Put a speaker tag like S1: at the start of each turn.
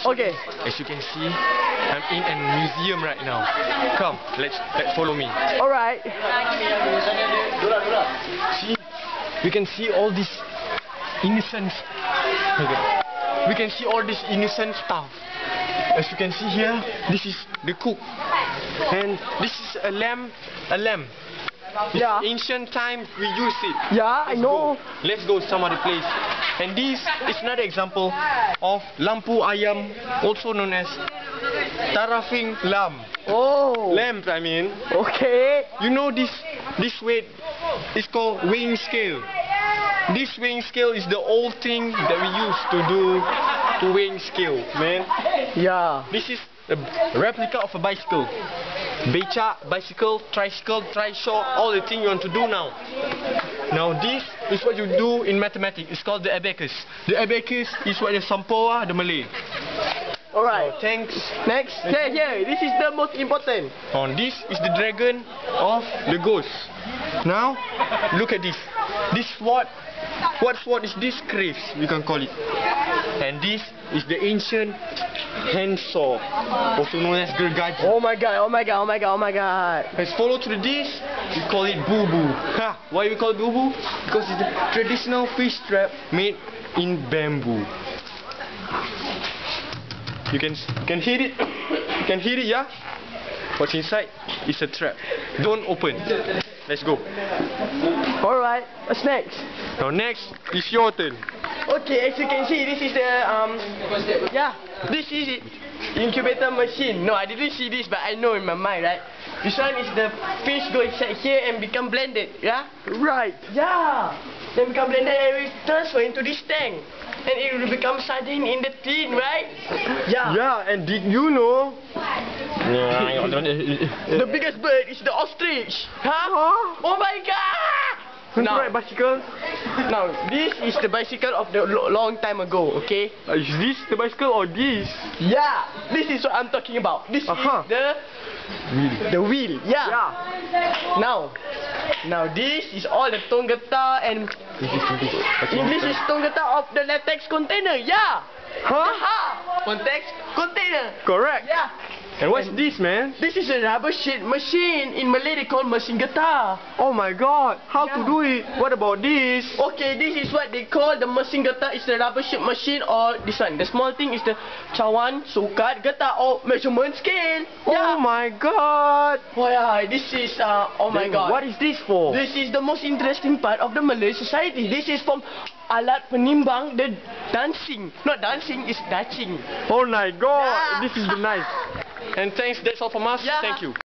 S1: Okay.
S2: As you can see, I'm in a museum right now. Come, let's follow me.
S1: Alright.
S2: See, we can see all this innocent. We can see all this innocent stuff. As you can see here, this is the cook, and this is a lamb. A lamb.
S1: Yeah.
S2: Ancient time we use it.
S1: Yeah, I know.
S2: Let's go some other place. And this is another example of lampu ayam, also known as tarafing lamb.
S1: Oh.
S2: Lamb, I mean.
S1: Okay.
S2: You know this weight is called weighing scale. This weighing scale is the old thing that we used to weighing scale, man.
S1: Yeah.
S2: This is a replica of a bicycle. Beca, bicycle, tricycle, trishaw, all the thing you want to do now. Now this is what you do in mathematics. It's called the abacus. The abacus is what the sampoa, the Malay.
S1: Alright.
S2: Oh, thanks.
S1: Next. Here. This is the most important.
S2: Oh, this is the dragon of the ghost. Now, look at this. This sword. What sword is this? Kraves, we can call it. And this is the ancient hand saw, also known as gergaji.
S1: Oh my god, oh my god, oh my god, oh my god.
S2: Let's follow to the dish. We call it bubu. Ha! Why we call it bubu? Because it's the traditional fish trap made in bamboo. You can hear it. You can hear it, yeah? What's inside is a trap. Don't open. Let's go.
S1: Alright, what's next?
S2: Now next is your turn.
S1: Okay, as you can see, this is the this is it. Incubator machine. No, I didn't see this, but I know in my mind, right? This one is the fish go inside here and become blended, yeah?
S2: Right.
S1: Yeah. Then become blended and we transfer into this tank. And it will become sardine in the tin, right? Yeah.
S2: Yeah, and did you know?
S1: The biggest bird is the ostrich. Huh? Oh my god!
S2: Now, right, bicycle.
S1: Now, this is the bicycle of the long time ago, okay?
S2: Is this the bicycle or this?
S1: Yeah, this is what I'm talking about. This is the wheel. Yeah. Now this is all the tong-getah and English is tong-getah of the latex container. Yeah.
S2: Huh?
S1: Latex container.
S2: Correct.
S1: Yeah.
S2: And what's this, man?
S1: This is a rubber sheet machine. In Malay they call mesin getah.
S2: Oh my god, how to do it? What about this?
S1: Okay, this is what they call the mesin getah. Is the rubber sheet machine, or this one. The small thing is the cawan, sukat, getah, or measurement scale.
S2: Oh my god.
S1: Oh yeah, this is oh my god.
S2: What is this for?
S1: This is the most interesting part of the Malay society. This is from alat penimbang, the dancing. Not dancing, it's daching.
S2: Oh my god,
S1: Yeah.
S2: this is nice. And thanks, that's all from us.
S1: Yeah.
S2: Thank you.